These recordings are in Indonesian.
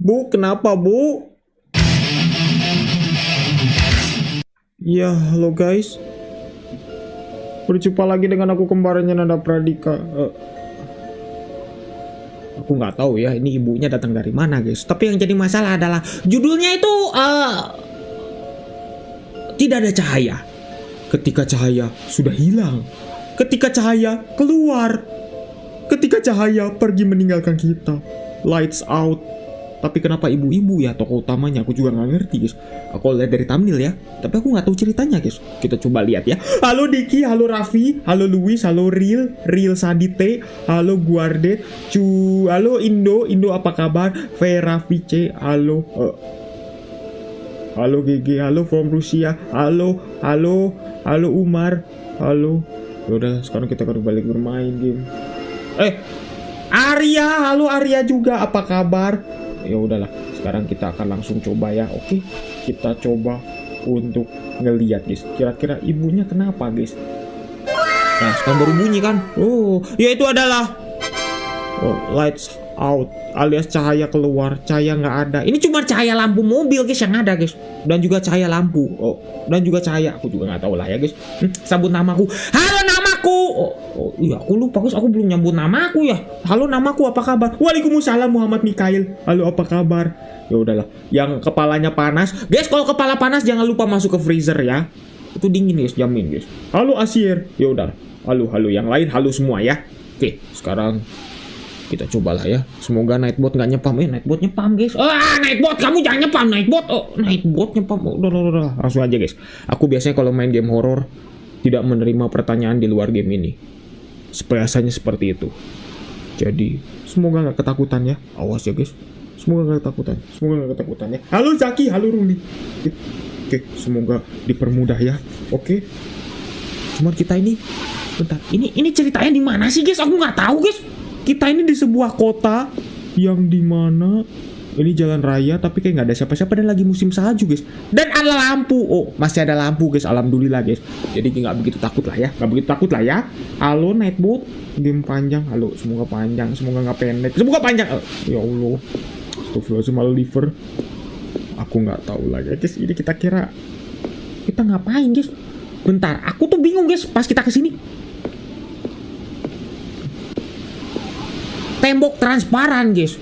Bu, kenapa Bu? Ya, halo guys. Berjumpa lagi dengan aku kembarannya Nanda Pradika. Aku nggak tahu ya, ini ibunya datang dari mana guys. Tapi yang jadi masalah adalah judulnya itu tidak ada cahaya. Ketika cahaya sudah hilang. Ketika cahaya keluar. Ketika cahaya pergi meninggalkan kita. Lights out. Tapi kenapa ibu-ibu ya tokoh utamanya, aku juga nggak ngerti guys. Aku lihat dari thumbnail ya, tapi aku nggak tahu ceritanya guys. Kita coba lihat ya. Halo Diki, halo Raffi, halo Luis, halo Real Sadite, halo Guardet, halo Indo apa kabar? Vera Vice, halo halo GG, halo from Rusia, halo Umar, halo. Yaudah, sekarang kita balik bermain game. Arya, halo Arya juga, apa kabar? Ya udahlah, sekarang kita akan langsung coba ya. Oke, kita coba untuk ngeliat guys, kira-kira ibunya kenapa guys. Nah, sekarang baru bunyi kan. Oh, ya itu adalah lights out, alias cahaya keluar, cahaya nggak ada. Ini cuma cahaya lampu mobil guys yang ada guys, dan juga cahaya lampu. Dan juga cahaya, aku juga nggak tahu lah ya guys. Sabut namaku, halo namaku. Iya, aku lupa guys, aku belum nyambut namaku ya. Halo namaku, apa kabar? Waalaikumsalam Muhammad Mikail. Halo, apa kabar? Ya udahlah, yang kepalanya panas guys, kalau kepala panas jangan lupa masuk ke freezer ya. Itu dingin guys, jamin guys. Halo Asyir. Ya udah, halo yang lain halo semua ya. Oke, sekarang kita cobalah ya. Semoga Nightbot nggak nyepam. Nightbot nyepam guys. Nightbot, kamu jangan nyepam Nightbot. Nightbot nyepam. Udah. Langsung aja guys. Aku biasanya kalau main game horror tidak menerima pertanyaan di luar game ini. Biasanya seperti itu. Jadi semoga nggak ketakutan ya. Awas ya guys. Semoga nggak ketakutan ya. Halo Zaki, halo Ruli. Oke, semoga dipermudah ya. Oke. Cuma kita ini, bentar. Ini ceritanya di mana sih guys? Aku nggak tahu guys. Kita ini di sebuah kota yang dimana ini jalan raya tapi kayak nggak ada siapa-siapa dan lagi musim salju guys. Dan ada lampu. Masih ada lampu guys. Alhamdulillah guys. Jadi nggak begitu takut lah ya. Halo Nightbot. Game panjang. Halo. Semoga panjang. Semoga nggak pendek. Semoga panjang. Ya Allah. Astagfirullahaladzim, liver. Aku nggak tahu lagi guys. Ini kita kira kita ngapain guys? Bentar. Aku tuh bingung guys. Pas kita kesini. Tembok transparan guys.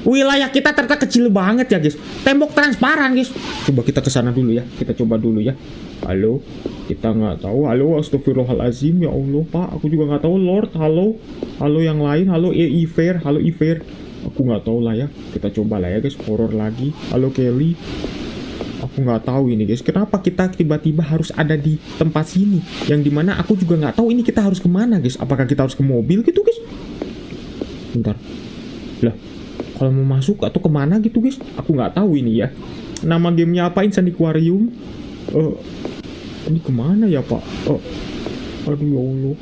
Wilayah kita ternyata kecil banget ya guys. Tembok transparan guys. Coba kita kesana dulu ya. Kita coba dulu ya. Halo. Kita nggak tahu. Halo. Astagfirullahaladzim. Ya Allah Pak. Aku juga nggak tahu Lord. Halo. Halo yang lain. Halo Iver. Halo Iver. Aku nggak tahu lah ya. Kita coba lah ya guys. Horor lagi. Halo Kelly. Aku nggak tahu ini guys. Kenapa kita tiba-tiba harus ada di tempat sini? Yang dimana aku juga nggak tahu ini kita harus kemana guys. Apakah kita harus ke mobil gitu guys? Bentar. Lah, kalau mau masuk atau kemana gitu guys, aku nggak tahu ini ya. Nama gamenya apa? Insane Aquarium. Ini kemana ya Pak? Aduh ya Allah.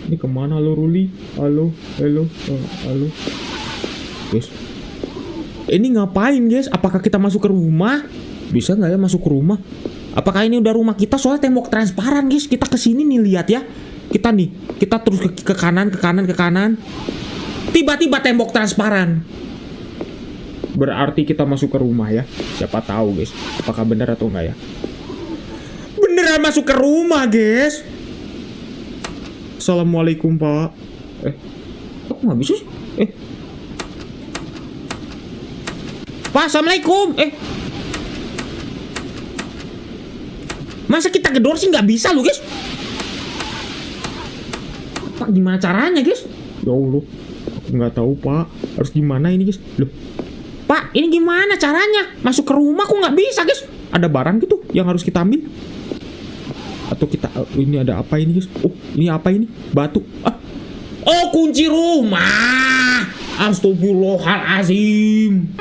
Ini kemana? Halo Ruli. Halo. Guys, ini ngapain guys? Apakah kita masuk ke rumah? Bisa nggak ya masuk ke rumah? Apakah ini udah rumah kita? Soalnya tembok transparan guys. Kita kesini nih, lihat ya. Kita terus ke kanan. Tiba-tiba tembok transparan. Berarti kita masuk ke rumah ya. Siapa tahu guys. Apakah benar atau enggak ya? Beneran masuk ke rumah guys. Assalamualaikum Pak. Kok nggak bisa sih? Pak, assalamualaikum. Masa kita gedor sih nggak bisa loh guys? Pak, gimana caranya guys? Ya Allah. Nggak tahu Pak, harus gimana ini guys? Loh Pak, ini gimana caranya masuk ke rumah? Kok nggak bisa guys? Ada barang gitu yang harus kita ambil atau kita ini ada apa ini guys? Ini apa ini? Batu. Kunci rumah. Astagfirullahalazim.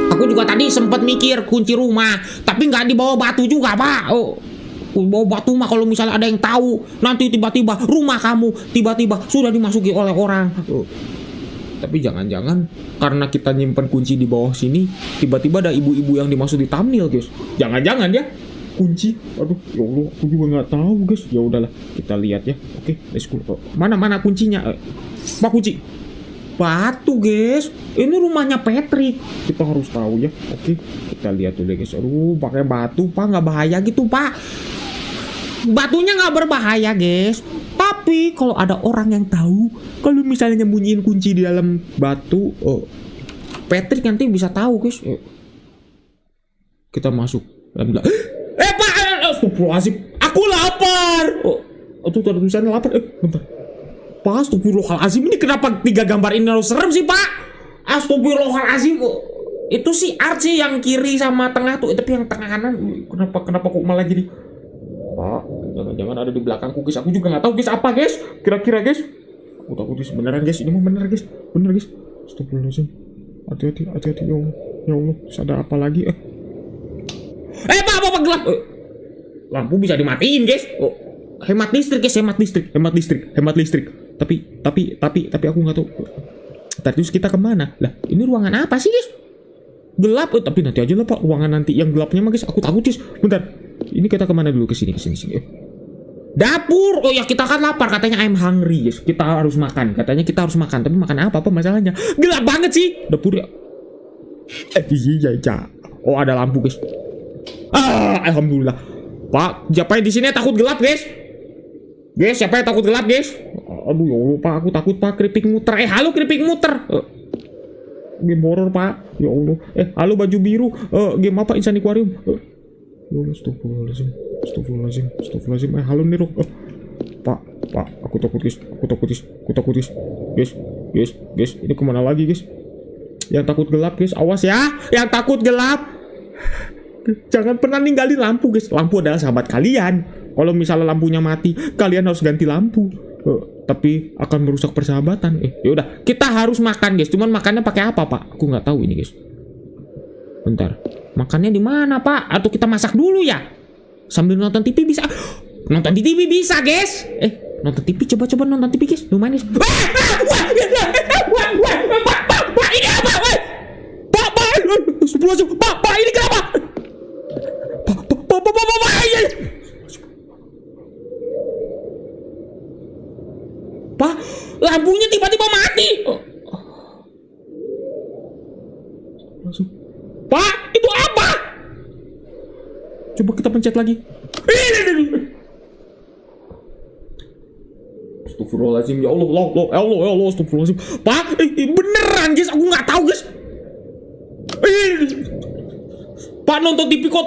Aku juga tadi sempat mikir kunci rumah, tapi nggak dibawa batu juga Pak. Bawa batu mah kalau misalnya ada yang tahu, nanti tiba-tiba rumah kamu tiba-tiba sudah dimasuki oleh orang. Tapi jangan-jangan karena kita nyimpen kunci di bawah sini, tiba-tiba ada ibu-ibu yang dimaksud di thumbnail guys. Jangan-jangan ya kunci. Aduh ya Allah, aku juga nggak tahu guys. Ya udahlah, kita lihat ya. Oke, let's go. Mana kuncinya? Pak, kunci. batu guys. Ini rumahnya Patrick. Kita harus tahu ya. Oke, kita lihat dulu guys. Aduh, pakai batu pak, nggak bahaya gitu pak. Batunya nggak berbahaya guys. Tapi kalau ada orang yang tahu, kalau misalnya nyembunyiin kunci di dalam batu, Patrick nanti bisa tahu guys. Kita masuk. Pak, astagfirullahaladzim. Aku lapar. Itu ada tulisannya lapar. Bentar. Pak, astagfirullahaladzim. Ini kenapa 3 gambar ini harus serem sih pak? Astagfirullahaladzim. Itu sih art sih yang kiri sama tengah tuh. Tapi yang tengah kanan kenapa kok malah jadi? Pak, jangan-jangan ada di belakangku guys. Aku juga nggak tahu guys apa guys. Kira-kira guys. Aku takut guys, beneran guys. Ini mah bener guys. Bener guys. Astagfirullahaladzim. Hati-hati ya Allah. Ya Allah, ada apa lagi? Pak, apa gelap? Lampu bisa dimatiin guys. Hemat listrik guys, hemat listrik. Tapi aku nggak tahu. Terus kita kemana? Lah, ini ruangan apa sih guys? Gelap. Tapi nanti aja lah pak. Ruangan nanti yang gelapnya mah guys. Aku takut guys. Bentar. Ini kita kemana dulu? Kesini. Dapur. Oh ya, kita kan lapar. Katanya I'm hungry guys. Kita harus makan. Katanya kita harus makan. Tapi makan apa masalahnya? Gelap banget sih. Dapur ya. Iya. Oh, ada lampu guys. Alhamdulillah. Pak, siapa yang di sini takut gelap guys? Guys, siapa yang takut gelap guys? Aduh ya Allah pak, aku takut pak. Keripik muter. Halo keripik muter. Game horror pak. Ya Allah. Halo baju biru. Game apa? Insan Aquarium. Ya Allah, astagfirullahaladzim. Halo Niro. Pak, aku takut guys. Guys, ini kemana lagi guys? Yang takut gelap guys, awas ya. Yang takut gelap, jangan pernah ninggalin lampu guys. Lampu adalah sahabat kalian. Kalau misalnya lampunya mati, kalian harus ganti lampu. Tapi akan merusak persahabatan. Yaudah, kita harus makan guys. Cuman makannya pakai apa pak? Aku nggak tahu ini guys. Bentar, makannya di mana pak? Atau kita masak dulu ya? Sambil nonton TV bisa. Nonton di TV bisa guys. Nonton TV, coba nonton TV guys. Lumayan guys. Pak, ini apa? Pak, ini kenapa? Pak, lampunya tiba-tiba mati. Pak, itu apa? Coba kita pencet lagi. Astagfirullahaladzim, ya Allah, astagfirullahaladzim. Pak, beneran guys, aku nggak tahu guys. Pak, nonton TV kok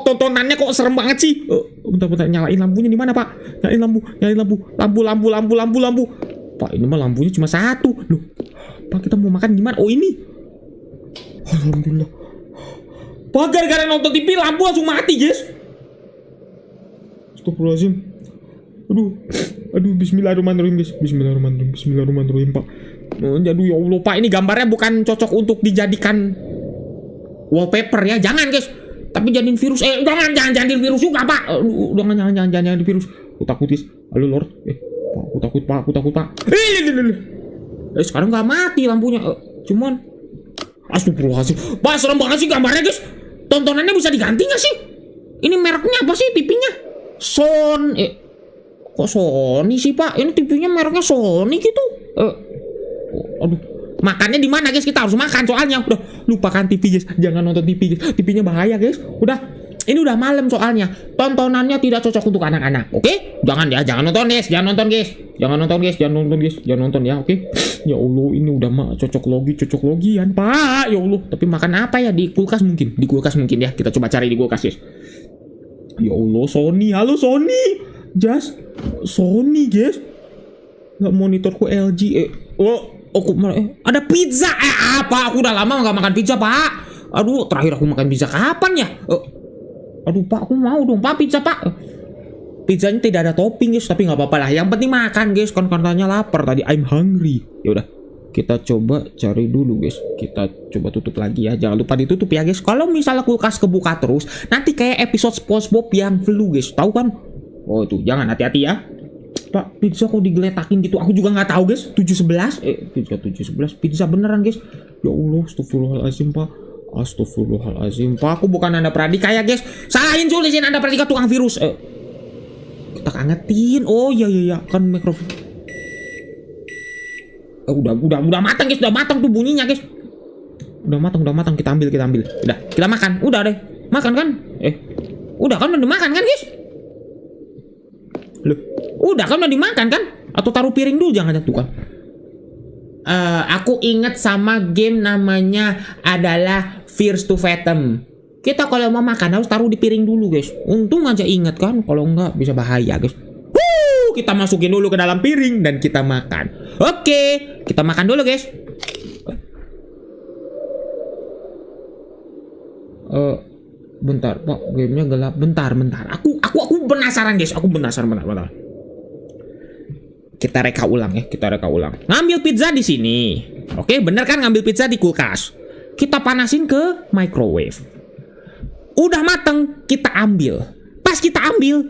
tontonannya kok serem banget sih. Bentar, nyalain lampunya di mana pak? Nyalain lampu. Pak, ini mah lampunya cuma satu. Loh, pak kita mau makan gimana? Oh ini. Alhamdulillah. Pak, gara-gara nonton TV lampu langsung mati guys. Astagfirullahaladzim. Aduh, bismillahirrahmanirrahim guys. Bismillahirrahmanirrahim pak. Aduh ya Allah pak, ini gambarnya bukan cocok untuk dijadikan wallpaper ya. Jangan guys. Tapi jadiin virus. Jangan jadiin virus juga pak. Jangan virus. Aku takut guys. Halo Lord. Pak, aku takut pak. Sekarang nggak mati lampunya. Cuman astagfirullahaladzim. Pak, serem banget sih gambarnya guys. Tontonannya bisa diganti nggak sih? Ini mereknya apa sih TV-nya? Kok Sony sih pak? Ini TV-nya mereknya Sony gitu. Aduh, makannya di mana guys? Kita harus makan soalnya. Udah, lupakan TV guys. Jangan nonton TV guys. TV-nya bahaya guys. Udah, ini udah malam soalnya. Tontonannya tidak cocok untuk anak-anak. Oke? Jangan nonton guys. Jangan nonton ya. Oke? Ya Allah, ini udah cocok logian pak. Ya Allah. Tapi makan apa ya? Di kulkas mungkin. Ya. Kita coba cari di kulkas guys. Ya Allah, Sony. Halo Sony. Just Sony guys. Nggak, monitorku LG. Ada pizza. Apa? Aku udah lama nggak makan pizza pak. Aduh, terakhir aku makan pizza kapan ya? Aduh pak, aku mau dong pak pizza pak. Pizzanya tidak ada topping guys, tapi nggak apa-apa lah. Yang penting makan guys. Kan katanya lapar tadi. I'm hungry. Ya udah, kita coba cari dulu guys. Kita coba tutup lagi ya. Jangan lupa ditutup ya guys. Kalau misalnya kulkas kebuka terus, nanti kayak episode SpongeBob yang flu guys. Tahu kan? Oh itu, jangan, hati-hati ya. Pak, pizza kok digeletakin gitu? Aku juga nggak tahu guys. 711? Pizza 711. Pizza beneran guys. Ya Allah, astagfirullahaladzim pak. Pak, aku bukan Anda Pradika ya guys. Salahin tulisin Anda Pradika tukang virus. Kita angetin. Oh iya. Kan mikrofon. Udah matang guys, udah matang tuh bunyinya guys. Udah matang, kita ambil. Udah, kita makan. Udah deh. Makan kan? Udah kan udah dimakan kan guys? Loh, udah kan udah dimakan kan? Atau taruh piring dulu jangan tuh kan? Aku inget sama game namanya adalah Fears to Fathom. Kita kalau mau makan harus taruh di piring dulu guys. Untung aja inget kan, kalau enggak bisa bahaya guys. Kita masukin dulu ke dalam piring dan kita makan. Oke, kita makan dulu guys. Bentar, Pak, gamenya gelap. Bentar. Aku penasaran guys. Bentar. Kita reka ulang. Ngambil pizza di sini. Oke, bener kan ngambil pizza di kulkas. Kita panasin ke microwave. Udah mateng, kita ambil. Pas kita ambil,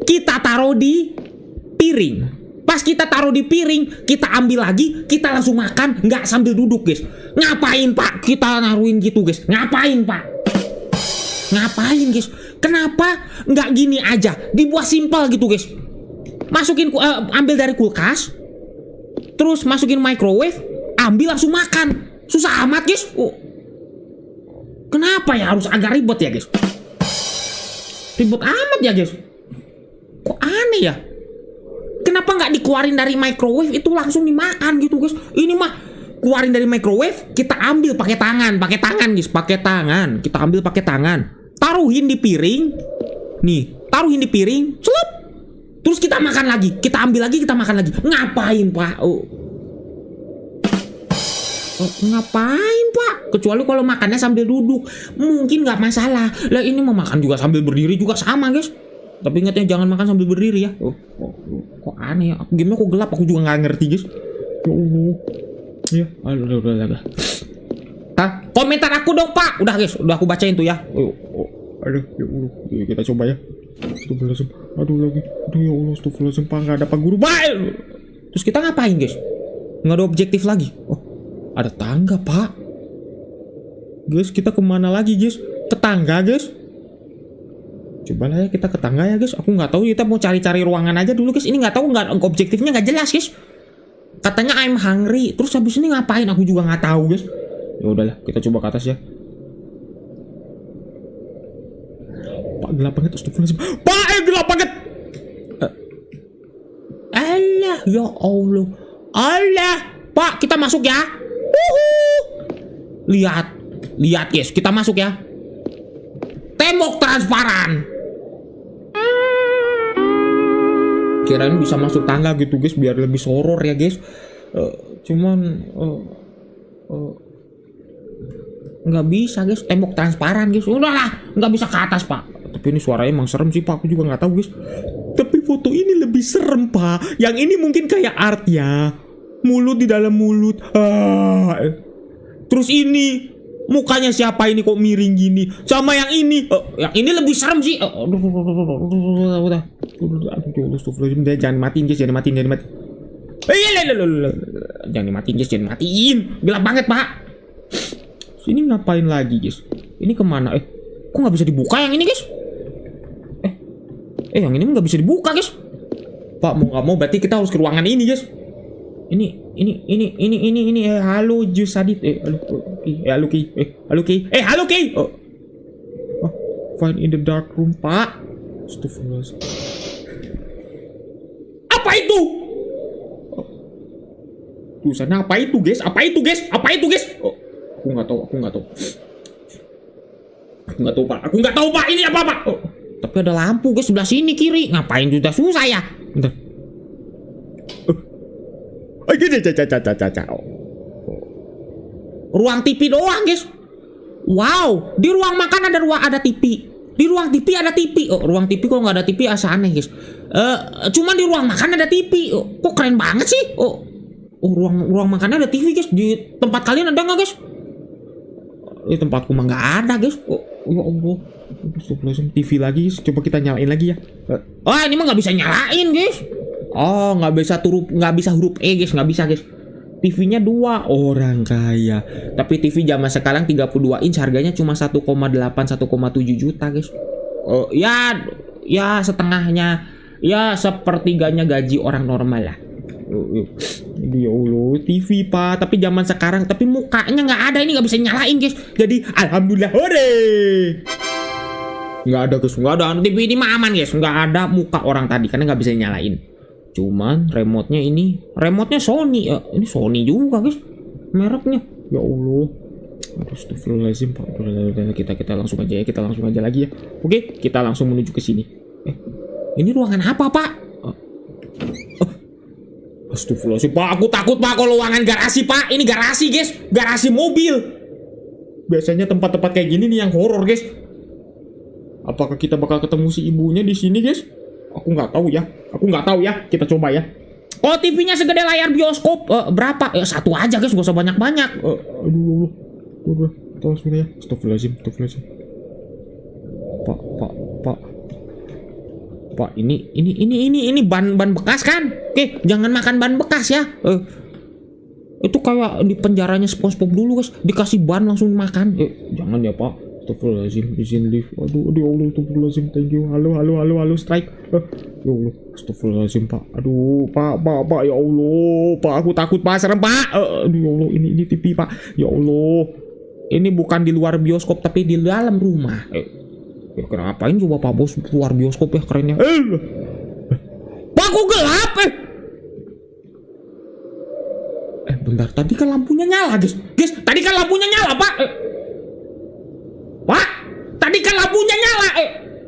kita taruh di piring. Pas kita taruh di piring, kita ambil lagi, kita langsung makan, nggak sambil duduk guys. Ngapain Pak kita naruhin gitu guys? Ngapain Pak? Ngapain guys? Kenapa nggak gini aja? Dibuat simpel gitu guys. Masukin, ambil dari kulkas, terus masukin microwave, ambil langsung makan. Susah amat guys. Kenapa ya harus agak ribet ya guys? Ribet amat ya guys. Kok aneh ya? Kenapa nggak dikeluarin dari microwave itu langsung dimakan gitu guys? Ini mah keluarin dari microwave, kita ambil pakai tangan guys, kita ambil pakai tangan, taruhin di piring, taruhin di piring, celup, terus kita makan lagi, kita ambil lagi, kita makan lagi. Ngapain Pak? Ngapain Pak? Kecuali kalau makannya sambil duduk, mungkin nggak masalah. Lah ini mau makan juga sambil berdiri juga sama guys. Tapi ingatnya jangan makan sambil berdiri ya. Kok aneh ya? Gamenya kok gelap? Aku juga nggak ngerti guys. Ya Allah. Ya, udah. Komentar aku dong Pak. Udah guys, udah aku bacain tuh ya. Aduh, ya Allah. Kita coba ya. Astagfirullahaladzim. Aduh lagi. Aduh ya Allah, astagfirullahaladzim Pak. Nggak ada Pak Guru. Terus kita ngapain guys? Nggak ada objektif lagi. Ada tangga Pak. Guys, kita kemana lagi guys? Ke tangga guys. Coba lah ya kita ke tangga ya guys. Aku nggak tahu, kita mau cari-cari ruangan aja dulu guys. Ini nggak tahu, nggak objektifnya nggak jelas guys. Katanya I'm hungry. Terus habis ini ngapain? Aku juga nggak tahu guys. Ya udahlah, kita coba ke atas ya. Pak gelap banget. Astagfirullahaladzim. Pak gelap banget. Allah ya Allah. Allah. Pak kita masuk ya. Lihat guys, kita masuk ya. Tembok transparan. Kirain bisa masuk tangga gitu guys, biar lebih horor ya guys. Cuman nggak bisa guys, tembok transparan guys. Udahlah, nggak bisa ke atas Pak. Tapi ini suaranya emang serem sih Pak, aku juga nggak tahu guys. Tapi foto ini lebih serem Pak. Yang ini mungkin kayak art ya. Mulut di dalam mulut. Terus ini mukanya siapa ini kok miring gini? Sama yang ini. Yang ini lebih serem sih. Udah. Jangan matiin guys, jangan matiin. Jangan dimatiin guys, jangan matiin. Gelap banget Pak. Ini ngapain lagi guys? Ini kemana? Kok nggak bisa dibuka yang ini guys? Yang ini nggak bisa dibuka guys. Pak mau nggak mau berarti kita harus ke ruangan ini guys. Ini. Halo Jus Adit. Halo Ki. Find in the dark room Pak. Astagfirullahaladzim. Apa itu? Tulisannya apa itu guys? Apa itu guys? Aku nggak tahu. Aku nggak tahu Pak. Ini apa Pak? Tapi ada lampu guys sebelah sini kiri. Ngapain sudah susah ya? Bentar. Ruang TV doang guys. Wow, di ruang makan ada TV. Di ruang TV ada TV. Ruang TV kok nggak ada TV asa aneh guys. Cuman di ruang makan ada TV. Kok keren banget sih. Ruang makannya ada TV guys. Di tempat kalian ada nggak guys? Di tempatku mah nggak ada guys. Ya Allah. TV lagi guys. Coba kita nyalain lagi ya. Ini mah nggak bisa nyalain guys. Nggak bisa huruf E guys, nggak bisa guys. TV-nya 2, orang kaya. Tapi TV zaman sekarang 32 inch harganya cuma 1,8 1,7 juta guys. Ya setengahnya, ya sepertiganya gaji orang normal lah. Ya Allah, TV Pak, tapi zaman sekarang, tapi mukanya nggak ada, ini nggak bisa nyalain guys. Jadi alhamdulillah, hore. Nggak ada guys, nggak ada. TV ini mah aman guys, nggak ada muka orang tadi karena nggak bisa nyalain. Cuman remote-nya Sony. Ini Sony juga guys, mereknya. Ya Allah. Astagfirullahaladzim Pak. Kita langsung aja ya, kita langsung aja lagi ya. Oke, kita langsung menuju ke sini. Ini ruangan apa Pak? Astagfirullahaladzim Pak, aku takut Pak kalau ruangan garasi Pak. Ini garasi guys, garasi mobil. Biasanya tempat-tempat kayak gini nih yang horor guys. Apakah kita bakal ketemu si ibunya di sini guys? Aku nggak tahu ya. Kita coba ya. Oh, TV-nya segede layar bioskop. Berapa? Satu aja guys, gak usah banyak-banyak. Aduh. Udah, tolong sebentar ya. Astagfirullahaladzim. Pak, ini ban bekas kan? Oke, jangan makan ban bekas ya. Itu kayak di penjaranya SpongeBob dulu guys, dikasih ban langsung makan. Jangan ya Pak. Astagfirullahaladzim, izin lift. Aduh Allah, astagfirullahaladzim, thank you. Halo, strike. Ya Allah, astagfirullahaladzim Pak. Aduh, Pak, ya Allah, Pak, aku takut Pak, serem Pak. Aduh ya Allah, ini TV Pak. Ya Allah, ini bukan di luar bioskop tapi di dalam rumah. Ya kenapain coba Pak Bos keluar bioskop ya, kerennya. Pak, kok gelap bentar, tadi kan lampunya nyala guys. Tadi kan lampunya nyala Pak. Pak, tadi kan lampunya nyala.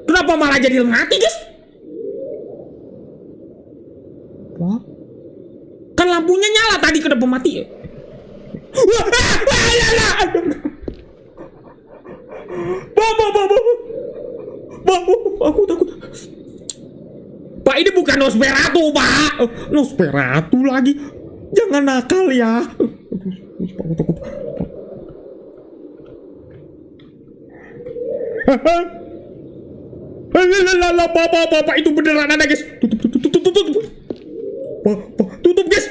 Kenapa malah jadi mati guys? Pak, kan lampunya nyala tadi, kenapa mati? Pak, aku takut. Pak, ini bukan Nosferatu Pak. Nosferatu lagi. Jangan nakal ya. Aku takut. Pak, itu beneran ada guys. Tutup guys.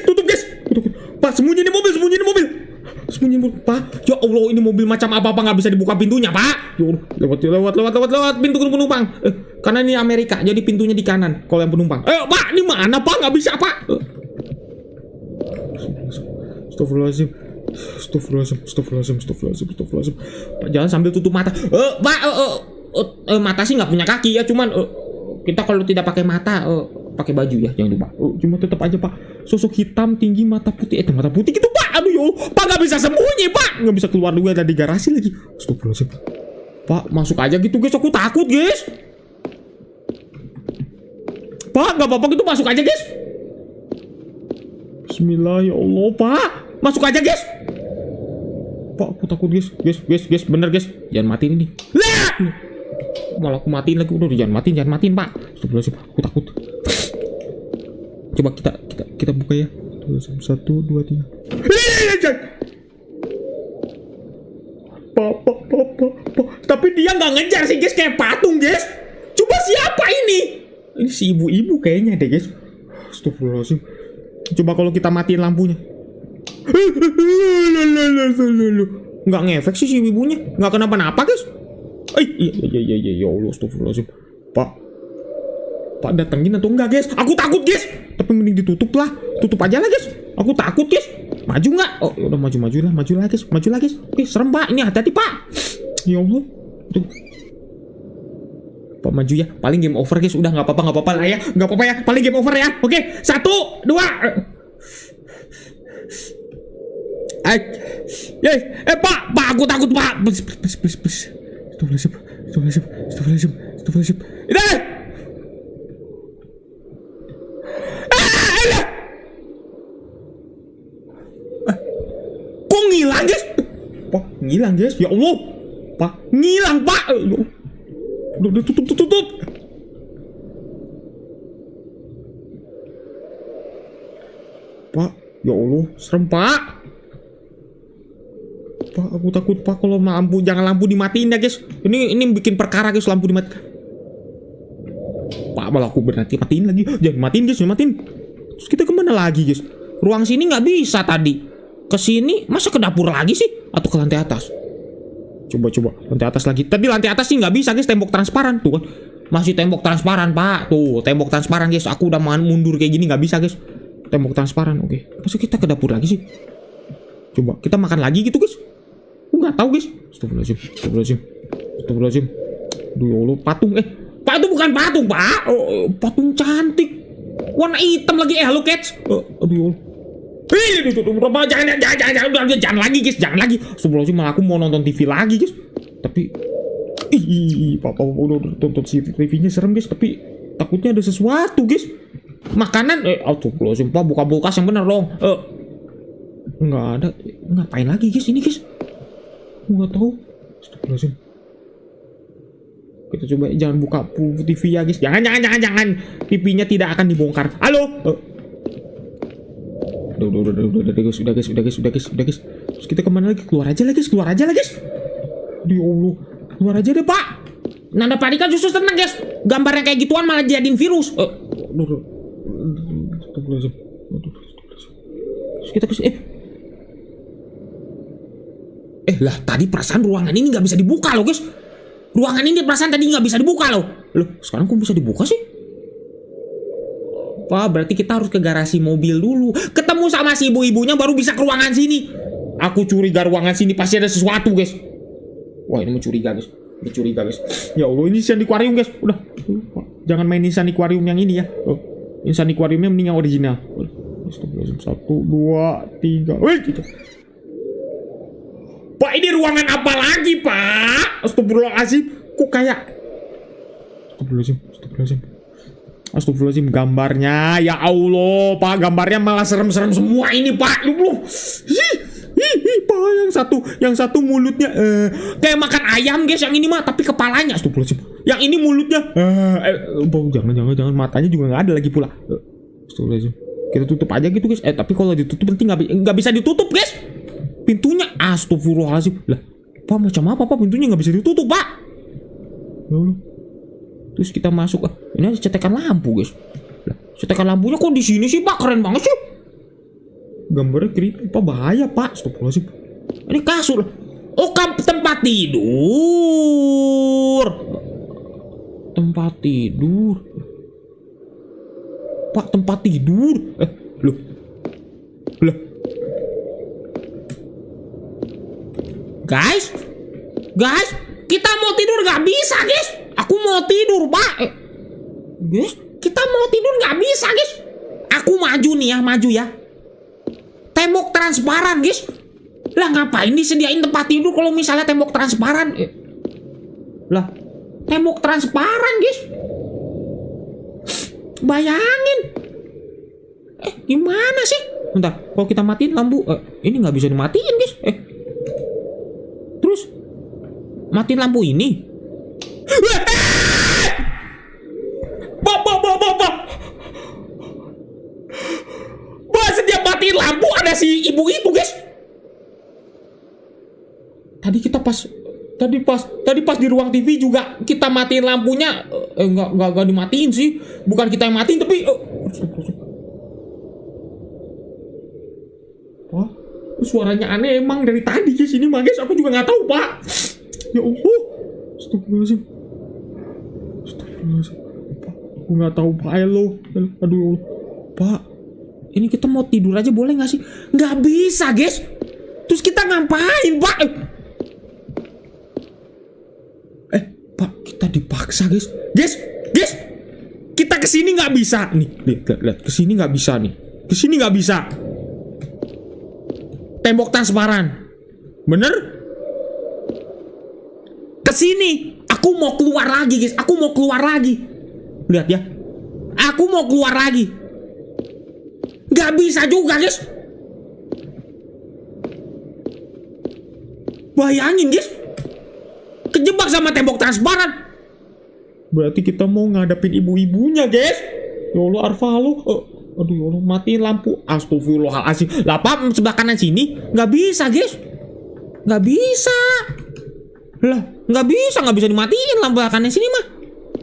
Pak, sembunyi di mobil. Pak, ya Allah, ini mobil macam apa nggak bisa dibuka pintunya Pak. Lewat pintu penumpang. Karena ini Amerika, jadi pintunya di kanan kalau yang penumpang. Pak, ini mana Pak, nggak bisa Pak. Astagfirullahaladzim. Pak, jangan sambil tutup mata. Pak, mata sih nggak punya kaki ya, cuman kita kalau tidak pakai mata pakai baju ya, jangan lupa. Cuma tetap aja Pak, sosok hitam tinggi mata putih. Mata putih gitu Pak. Aduh yo, Pak nggak bisa sembunyi Pak, nggak bisa keluar juga dari garasi lagi. Astagfirullahaladzim. Pak, masuk aja gitu guys, aku takut guys. Pak, nggak apa-apa gitu, masuk aja guys. Bismillah ya Allah Pak, masuk aja guys. Pak, aku takut guys. Bener guys, jangan matiin ini. Lah, malah aku matiin lagi. Udah jangan matiin Pak. Astagfirullahaladzim, aku takut. Coba kita buka ya. 1, 2, 3. Pak. Tapi dia nggak ngejar sih guys, kayak patung guys. Coba siapa ini? Ini si ibu-ibu kayaknya deh guys. Astagfirullahaladzim. Coba kalau kita matiin lampunya. Nggak ngefek sih si ibunya, nggak kenapa-napa guys. Iya Allah, astagfirullahaladzim. Pak datengin atau enggak guys? Aku takut guys. Tapi mending ditutup lah, tutup aja lah guys. Aku takut guys. Maju nggak? Oh udah maju lah guys. Oke, serem Pak, ini hati-hati Pak. Ya Allah. Tuh. Pak maju ya, paling game over guys. Udah nggak apa-apa lah ya, nggak apa-apa ya, paling game over ya. Oke, 1, 2. Pak, aku takut Pak. Please. Astagfirullahaladzim. Kok ngilang guys? Pak, ngilang guys. Ya Allah. Pak, ngilang Pak. Udah tutup. Pak, ya Allah, serem Pak. Pak, aku takut Pak kalau jangan lampu dimatiin ya guys. Ini bikin perkara guys, lampu dimatiin. Pak, malah aku berhenti matiin lagi. Jangan matiin guys, jangan matiin. Terus kita kemana lagi guys? Ruang sini nggak bisa tadi. Ke sini, masa ke dapur lagi sih? Atau ke lantai atas? Coba lantai atas lagi. Tadi lantai atas sih nggak bisa guys, tembok transparan tuh kan. Masih tembok transparan Pak. Tuh, tembok transparan guys. Aku udah mundur kayak gini nggak bisa guys. tembok transparan. Oke. Masa kita ke dapur lagi sih? Coba kita makan lagi gitu guys. Aku nggak tahu guys. Astagfirullahaladzim. Aduh ya Allah, patung. Pak itu bukan patung pak. Patung cantik. Warna hitam lagi. Hello Cats. Aduh ya Allah. Jangan lagi guys. Jangan lagi. Astagfirullahaladzim, malah aku mau nonton TV lagi guys. Tapi papa udah tonton TV-nya serem guys. Tapi takutnya ada sesuatu guys. Makanan astagfirullahaladzim pak, buka kulkas yang bener dong. Nggak ada. Ngapain lagi guys ini guys? Nggak tahu. Astagfirullahaladzim. Kita coba jangan buka TV ya guys. Jangan. TV-nya tidak akan dibongkar. Halo. Udah guys. Terus kita kemana lagi? Keluar aja lah guys. Aduh ya Allah. Keluar aja deh pak. Nanda Padika justru tenang guys. Gambar yang kayak gituan malah jadiin virus. Astagfirullahaladzim. Terus kita lah tadi perasaan ruangan ini nggak bisa dibuka loh guys. Ruangan ini perasaan tadi nggak bisa dibuka loh. Sekarang kok bisa dibuka sih? Wah, berarti kita harus ke garasi mobil dulu. Ketemu sama si ibu-ibunya baru bisa ke ruangan sini. Aku curiga ruangan sini pasti ada sesuatu guys. Wah, ini mencuriga guys. Ya Allah, ini Insaniquarium guys. Udah. Jangan main Insaniquarium yang ini ya. Insaniquariumnya mending yang original. 1, 2, 3. Gitu. Pak, ini ruangan apa lagi, Pak? Astagfirullahaladzim. Kok kayak... Astagfirullahaladzim. Gambarnya. Ya Allah, Pak. Gambarnya malah serem-serem semua ini, Pak. Pak, yang satu mulutnya kayak makan ayam, guys. Yang ini mah, tapi kepalanya. Astagfirullahaladzim. Yang ini mulutnya. Jangan. Matanya juga nggak ada lagi pula. Astagfirullahaladzim. Kita tutup aja gitu, guys. Tapi kalau ditutup nanti nggak bisa ditutup, guys. Pintunya, astagfirullahaladzim. Lah, Pak macam apa Pak? Pintunya nggak bisa ditutup Pak. Ya Allah. Terus kita masuk. Ini ada cetekan lampu guys. Lah, cetekan lampunya kok di sini sih Pak? Keren banget sih. Gambarnya creepy Pak, bahaya Pak. Astagfirullahaladzim. Ini kasur. Oh, tempat tidur. Pak, tempat tidur. Loh. Guys, kita mau tidur nggak bisa, guys. Aku mau tidur, Pak. Guys, kita mau tidur nggak bisa, guys. Aku maju nih ya. Tembok transparan, guys. Lah ngapain disediain tempat tidur kalau misalnya tembok transparan? Lah, tembok transparan, guys. Bayangin. Gimana sih? Bentar, kalau kita matiin lampu, ini nggak bisa dimatiin, guys. Terus matiin lampu ini. Bah, setiap matiin lampu ada si ibu itu, guys. Tadi pas di ruang TV juga kita matiin lampunya. Enggak dimatiin sih. Bukan kita yang matiin tapi Wah, suaranya aneh emang dari tadi guys ini mah guys. Aku juga nggak tahu Pak. Ya Allah. Astagfirullahaladzim. Pak, aku nggak tahu Pak. Halo. Aduh Pak. Ini kita mau tidur aja boleh nggak sih? Nggak bisa guys. Terus kita ngapain Pak? Pak, kita dipaksa guys. Guys, kita kesini nggak bisa nih. Lihat, kesini nggak bisa nih. Kesini nggak bisa. Tembok transparan, bener? Kesini, aku mau keluar lagi guys. Aku mau keluar lagi. Lihat ya, aku mau keluar lagi. Nggak bisa juga guys. Bayangin guys. Kejebak sama tembok transparan. Berarti kita mau ngadepin ibu-ibunya, guys. Ya Allah, Arvalo. Aduh, ya Allah, matiin lampu. Astagfirullahaladzim. Lah, Pak, sebelah kanan sini nggak bisa, guys. Nggak bisa. Lah, nggak bisa dimatiin lampu kanan sini mah.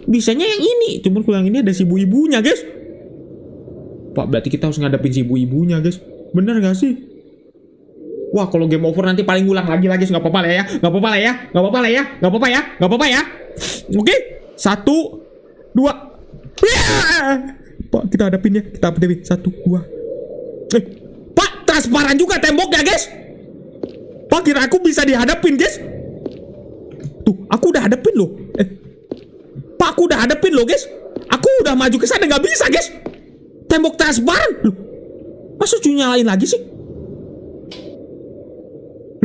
Bisanya yang ini. Cuman kalau yang ini ada si ibu-ibunya, guys. Pak, berarti kita harus ngadepin si ibu-ibunya, guys. Bener nggak sih? Wah, kalau game over nanti paling ulang lagi nggak apa-apa lah ya. Oke, 1, 2. Pak, kita hadapin ya. 1, 2. Pak, transparan juga temboknya, guys. Pak, kira aku bisa dihadapin, guys. Tuh, aku udah hadapin loh. Pak, aku udah hadapin loh, guys. Aku udah maju ke sana, nggak bisa, guys. Tembok transparan. Loh, masa cuy nyalain lagi sih?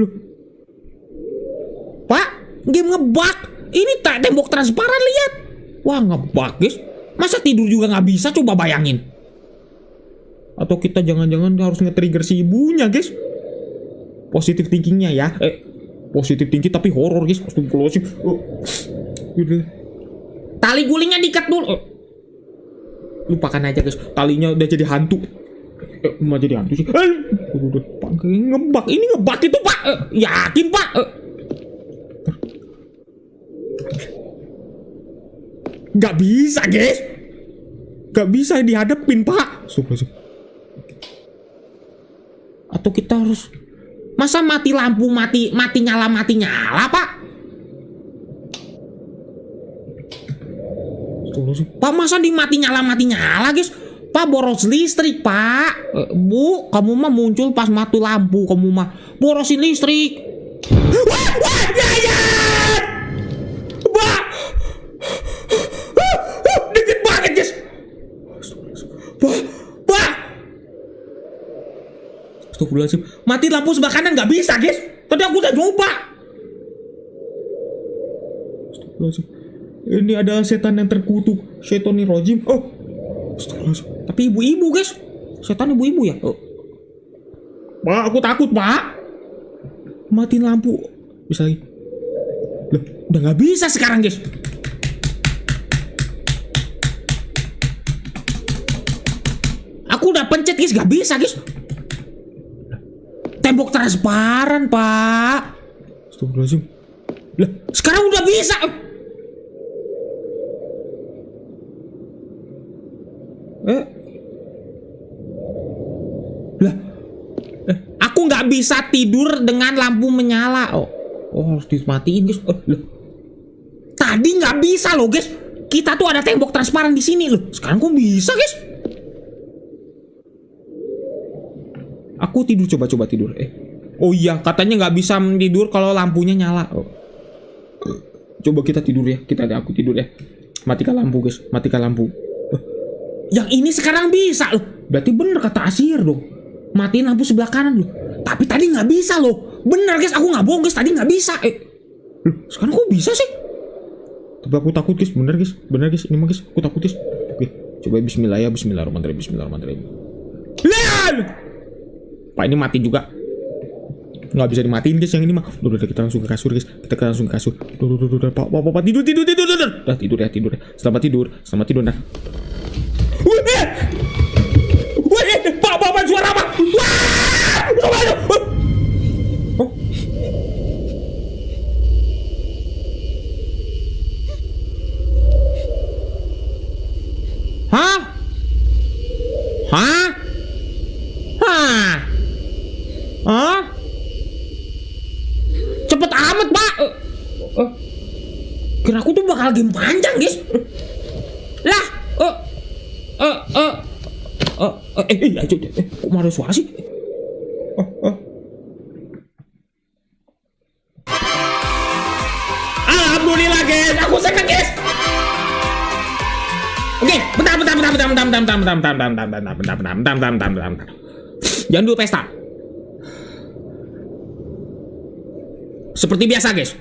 Loh. Pak, game ngebug. Ini tak tembok transparan, lihat. Wah, ngebug, guys. Masa tidur juga nggak bisa, coba bayangin. Atau kita jangan-jangan harus nge-trigger si ibunya, guys. Positif thinkingnya ya. Positif thinking tapi horor, guys. Astagfirullahaladzim. Tali gulingnya diikat dulu. Lupakan aja, guys. Talinya udah jadi hantu. Mau jadi hantu sih. Pak, ngebug. Ini ngebug itu, Pak. Yakin, Pak. Gak bisa, guys. Gak bisa dihadapin, Pak. Atau kita harus... Masa mati lampu, mati nyala, Pak? Pak, masa di mati nyala, guys? Pak, boros listrik, Pak. Bu, kamu mah muncul pas mati lampu. Kamu mah borosin listrik. Wah, ya! Pak! Dikit banget, guys. Pak! Astagfirullahaladzim. Mati lampu sebelah kanan nggak bisa, guys. Tadi aku udah coba. Astagfirullahaladzim. Ini ada setan yang terkutuk. Syaitani rojim. Oh. Astagfirullahaladzim. Tapi ibu-ibu, guys. Setan ibu-ibu ya. Oh. Pak, aku takut, Pak. Matiin lampu. Bisa lagi. Loh, udah nggak bisa sekarang, guys. Aku udah pencet, guys. Nggak bisa, guys. Tembok transparan, Pak. Astagfirullahaladzim. Lah, sekarang udah bisa. Lah, aku nggak bisa tidur dengan lampu menyala. Oh, harus dimatiin, guys. Lah, tadi nggak bisa loh, guys. Kita tuh ada tembok transparan di sini loh. Sekarang kok bisa, guys? Aku tidur, coba tidur. Oh iya, katanya nggak bisa tidur kalau lampunya nyala. Oh. Coba kita tidur ya. Aku tidur ya. Matikan lampu, guys. Matikan lampu. Yang ini sekarang bisa loh. Berarti bener kata Asir dong. Matiin lampu sebelah kanan loh. Tapi tadi nggak bisa loh. Bener, guys. Aku nggak bohong, guys. Tadi nggak bisa. Loh, sekarang kok bisa sih? Tapi aku takut, guys. Bener, guys. Ini mah, guys. Aku takut, guys. Oke. Coba bismillah ya. Bismillahirrahmanirrahim. Lihat! Pak, ini mati juga. Nggak bisa dimatiin, guys, yang ini mah. Udah, kita langsung ke kasur, guys. Udah, Pak, tidur. Udah, tidur ya. Selamat tidur, nah. Pak, suara apa? Oh. Hah? Cepet amat, Pak. Kira aku tuh bakal game panjang, guys. Lah, kok ada suara sih? Alhamdulillah, guys. Aku seneng, guys. Oke, bentar. Jangan dulu pesta. Seperti biasa, guys.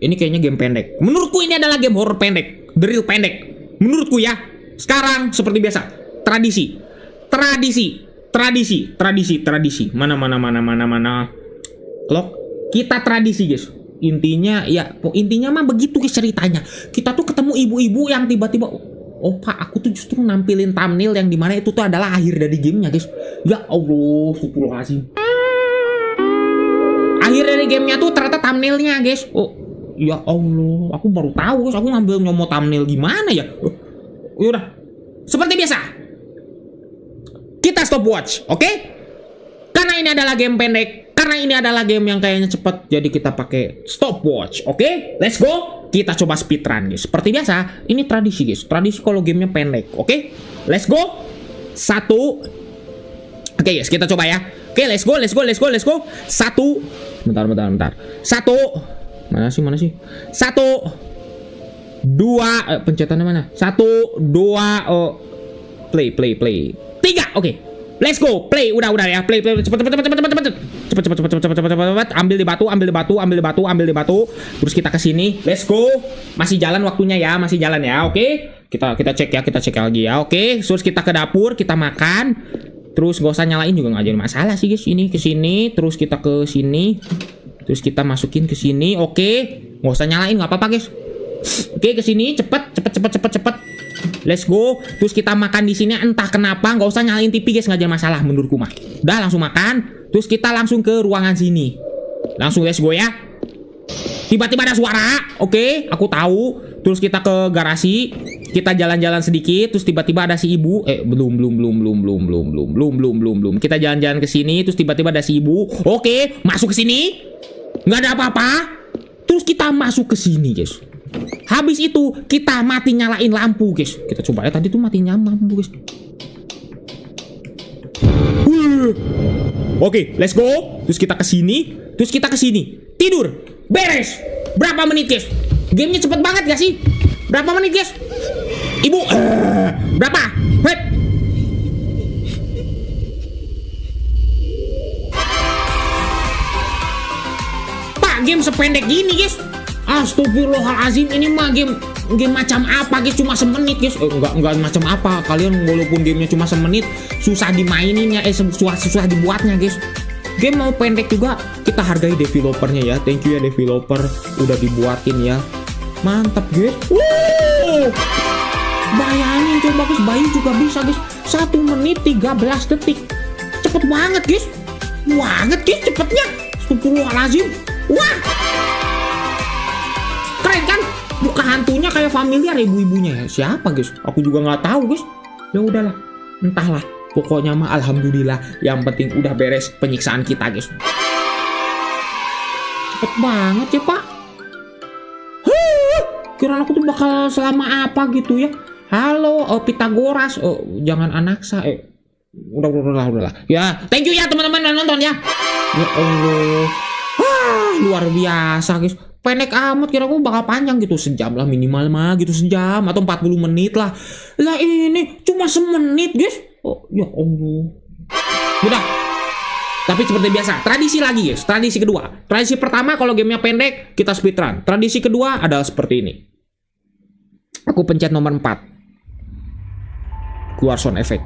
Ini kayaknya game pendek. Menurutku ini adalah game horror pendek, drill pendek. Menurutku ya. Sekarang seperti biasa, tradisi. Mana. Klok. Kita tradisi, guys. Intinya mah begitu, guys, ceritanya. Kita tuh ketemu ibu-ibu yang tiba-tiba, oh Pak, aku tuh justru nampilin thumbnail yang dimana itu tuh adalah akhir dari gamenya, guys. Ya Allah, astagfirullahaladzim. Akhir dari gamenya tuh ternyata thumbnailnya, guys. Oh, ya Allah, aku baru tahu, guys. Aku ngambil nyomot thumbnail gimana ya? Yaudah, seperti biasa, kita stopwatch, oke? Karena ini adalah game pendek, karena ini adalah game yang kayaknya cepat, jadi kita pakai stopwatch, oke? Let's go. Kita coba speedrun, guys. Seperti biasa, ini tradisi, guys. Tradisi kalau gamenya pendek, oke? Let's go. 1, 2, Oke, guys, kita coba ya. Oke, let's go. Satu. Bentar. Satu. Mana sih? Satu. Dua. Pencetannya mana? Satu, dua. Oh. Play. Tiga. Oke. Let's go. Play. Udah ya. Play. Cepet. Ambil di batu. Terus kita ke sini. Let's go. Masih jalan waktunya ya. Oke. Kita cek lagi ya. Oke. Terus kita ke dapur, kita makan. Terus gak usah nyalain juga nggak jadi masalah sih guys. Ini ke sini, terus kita ke sini, terus kita masukin ke sini. Oke, nggak usah nyalain, nggak apa-apa guys. Oke, ke sini, cepet. Let's go. Terus kita makan di sini. Entah kenapa nggak usah nyalain TV guys, nggak jadi masalah menurutku mah. Udah langsung makan. Terus kita langsung ke ruangan sini. Langsung let's go ya. Tiba-tiba ada suara. Oke, aku tahu. Terus kita ke garasi, kita jalan-jalan sedikit, terus tiba-tiba ada si ibu. Belum. Kita jalan-jalan ke sini, terus tiba-tiba ada si ibu. Oke, masuk ke sini. Nggak ada apa-apa. Terus kita masuk ke sini, guys. Habis itu kita mati nyalain lampu, guys. Kita coba ya, tadi tuh mati nyalain lampu, guys. Oke, let's go. Terus kita ke sini, Tidur. Beres. Berapa menit, guys? Gamenya cepet banget gak sih? Berapa menit guys? Ibu berapa? Wait. Pak, game sependek gini guys. Astagfirullahaladzim. Ini mah game macam apa guys? Cuma semenit guys. Enggak macam apa. Kalian walaupun gamenya cuma semenit, susah dimaininnya, susah dibuatnya guys. Game mau pendek juga, kita hargai developernya ya. Thank you ya developer, udah dibuatin ya. Mantap guys. Bayangin coba guys, bayi juga bisa guys. 1 menit 13 detik. Cepet banget guys. Cepetnya. Astagfirullahaladzim. Wah. Keren kan? Muka hantunya kayak familiar ibu-ibunya ya. Siapa guys? Aku juga nggak tahu guys. Ya udahlah, entahlah. Pokoknya mah alhamdulillah, yang penting udah beres penyiksaan kita guys. Cepet banget ya pak. Kira aku tuh bakal selama apa gitu ya. Halo Pitagoras. Jangan anaksa. Udahlah. Ya thank you ya teman-teman yang nonton ya. Ya Allah. Luar biasa guys. Pendek amat, kira aku bakal panjang gitu. Sejam lah minimal mah gitu, sejam atau 40 menit lah. Lah ini cuma semenit guys. Ya Allah. Udah. Tapi seperti biasa, tradisi lagi guys. Tradisi kedua. Tradisi pertama kalau gamenya pendek, kita speedrun. Tradisi kedua adalah seperti ini. Aku pencet nomor 4. Keluar sound effect.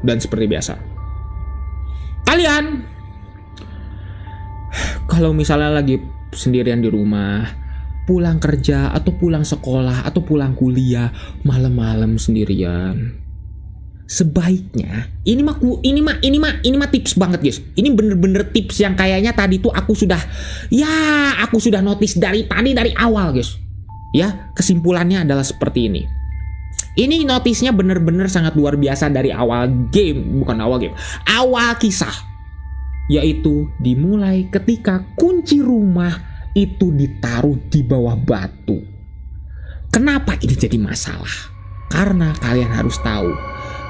Dan seperti biasa. Kalian kalau misalnya lagi sendirian di rumah, pulang kerja atau pulang sekolah atau pulang kuliah malam-malam sendirian, sebaiknya ini mah tips banget guys. Ini bener-bener tips yang kayaknya tadi tuh aku sudah notice dari awal guys. Ya, kesimpulannya adalah seperti ini. Ini notisnya bener-bener sangat luar biasa dari awal game, awal kisah. Yaitu dimulai ketika kunci rumah itu ditaruh di bawah batu. Kenapa ini jadi masalah? Karena kalian harus tahu,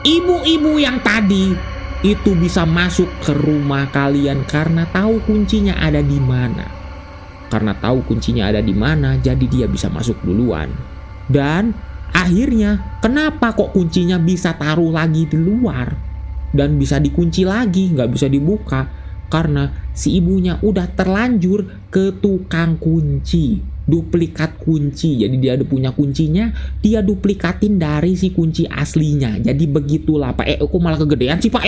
ibu-ibu yang tadi itu bisa masuk ke rumah kalian karena tahu kuncinya ada di mana. Karena tahu kuncinya ada di mana, jadi dia bisa masuk duluan. Dan akhirnya, kenapa kok kuncinya bisa taruh lagi di luar dan bisa dikunci lagi, nggak bisa dibuka? Karena si ibunya udah terlanjur ke tukang kunci, duplikat kunci. Jadi dia udah punya kuncinya, dia duplikatin dari si kunci aslinya. Jadi begitulah Pak. Kok malah kegedean sih Pak?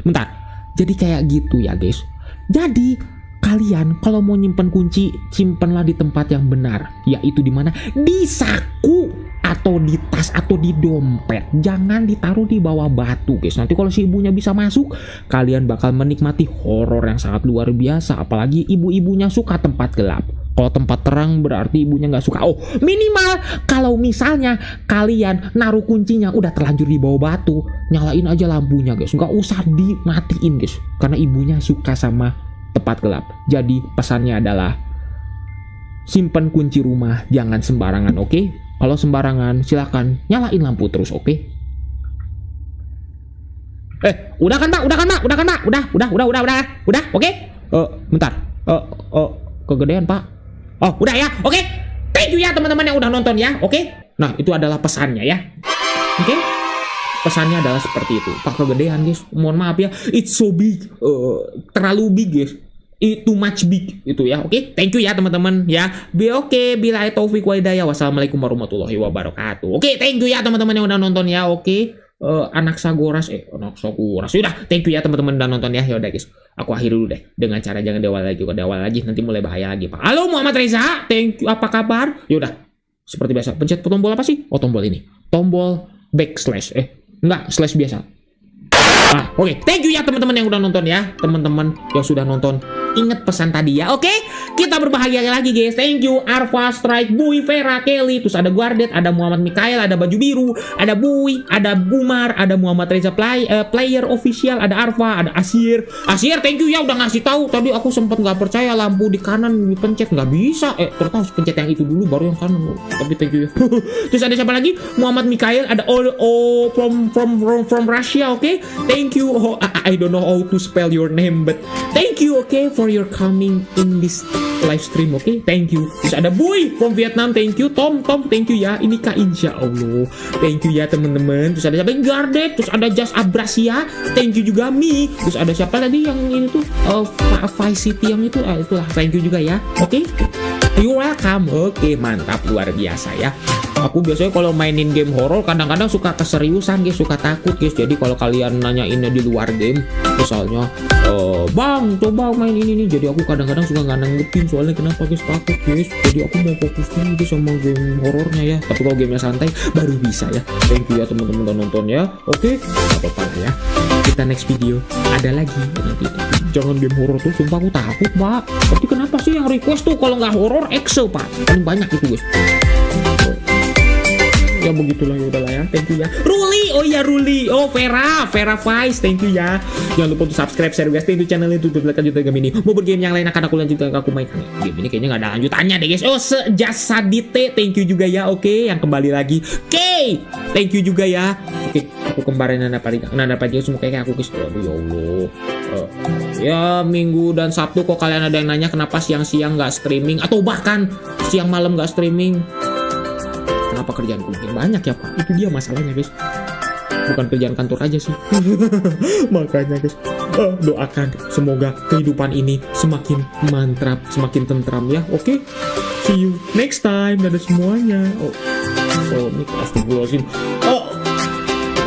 Bentar. Jadi kayak gitu ya guys. Jadi kalian kalau mau nyimpen kunci, simpenlah di tempat yang benar, yaitu di mana? Di saku atau di tas atau di dompet. Jangan ditaruh di bawah batu guys. Nanti kalau si ibunya bisa masuk, kalian bakal menikmati horor yang sangat luar biasa. Apalagi ibu-ibunya suka tempat gelap. Kalau tempat terang berarti ibunya nggak suka. Minimal kalau misalnya kalian naruh kuncinya udah terlanjur di bawah batu, nyalain aja lampunya guys. Nggak usah dimatiin guys, karena ibunya suka sama tempat gelap. Jadi pesannya adalah simpen kunci rumah jangan sembarangan, oke? Kalau sembarangan silakan nyalain lampu terus, oke? Udah kan Pak? Udah, oke? Bentar. Kegedean Pak. Oh, udah ya, oke? Thank you ya teman-teman yang udah nonton ya, oke? Nah, itu adalah pesannya ya. Oke? Pesannya adalah seperti itu. Pak, kegedean guys, mohon maaf ya. It's so big, terlalu big guys. It too much big itu ya, oke? Thank you ya teman-teman ya. Bila taufik wa hidayah. Wassalamualaikum warahmatullahi wabarakatuh. Oke, thank you ya teman-teman yang udah nonton ya, oke? Anak Sagoras, Yaudah, thank you ya teman-teman udah nonton ya. Yaudah guys, aku akhiri dulu deh dengan cara jangan dewal lagi, nanti mulai bahaya lagi Pak. Halo Muhammad Reza, thank you, apa kabar? Yaudah, seperti biasa, pencet tombol apa sih? Oh, tombol ini, tombol backslash, enggak, slash biasa. Oke, thank you ya teman-teman yang udah nonton ya. Teman-teman yang sudah nonton, ingat pesan tadi ya, oke? Kita berbahagia lagi guys. Thank you Arfa, Strike, Bui, Vera, Kelly, terus ada Guardet, ada Muhammad Mikael, ada Baju Biru, ada Bui, ada Bumar, ada Muhammad Reza player official, ada Arfa, ada Asir. Asir, thank you ya udah ngasih tahu. Tadi aku sempat nggak percaya lampu di kanan dipencet nggak bisa. Ternyata harus pencet yang itu dulu baru yang kanan. Tapi thank you ya. Terus ada siapa lagi? Muhammad Mikael, ada from Russia, oke? Thank you. I don't know how to spell your name, but thank you, okay, for your coming in this live stream, okay? Thank you. Terus ada Boy from Vietnam, thank you. Tom, thank you ya. Ini Kak, insya Allah. Thank you ya teman-teman. Terus ada siapa? Gardet. Terus ada Just Abrasia. Thank you juga Mi. Terus ada siapa tadi yang ini tuh? Vice City yang itu. Itulah. Thank you juga ya. Oke? You welcome. Oke, mantap, luar biasa ya. Aku biasanya kalau mainin game horor kadang-kadang suka keseriusan guys, suka takut guys. Jadi kalau kalian nanyainnya di luar game, misalnya bang coba main ini nih, jadi aku kadang-kadang suka nggak nanggepin soalnya kenapa guys, takut guys. Jadi aku mau fokus dulu sama game horornya ya. Tapi kalau gamenya santai baru bisa ya. Thank you ya teman-teman udah nonton ya. Oke, nggak apa-apa ya. Kita next video ada lagi nanti. Jangan game horor tuh, sumpah aku takut Pak. Tapi kenapa sih yang request tuh kalau nggak horor Excel Pak? Paling banyak itu guys. Ya begitulah, ya udahlah ya. Thank you ya. Ruli, oh ya Ruli. Oh Vera Vice, thank you ya. Jangan lupa untuk subscribe, share, guys. Thank you channel itu untuk lanjutan game ini. Mau bergame yang lain akan aku lanjutkan, aku mainkan. Game ini kayaknya nggak ada lanjutannya deh guys. Oh Sejasadite, thank you juga ya. Oke, yang kembali lagi. Oke, thank you juga ya. Oke, aku kemarin Nana Padi semua kayak aku guys. Aduh ya Allah. Ya Minggu dan Sabtu kok kalian ada yang nanya kenapa siang-siang nggak streaming atau bahkan siang malam nggak streaming. Kenapa kerjaanku makin banyak ya Pak? Itu dia masalahnya guys. Bukan kerjaan kantor aja sih. Makanya guys, doakan semoga kehidupan ini semakin mantap, semakin tentram ya. Oke? See you next time. Dadah semuanya. Ini astagfirullahaladzim.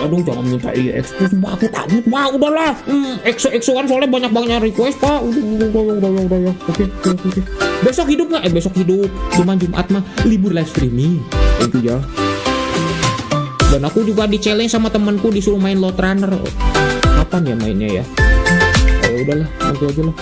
Aduh jangan minta EXP Pak, aku takut Pak. Udahlah. EXO-EXOan soalnya banyak request Pak. Udah ya. Oke. Besok hidup nggak? Besok hidup. Cuman Jumat mah libur live streaming. Itu ya. Dan aku juga di challenge sama temanku disuruh main Load Runner. Kapan ya mainnya ya? Udahlah, nanti aja lah.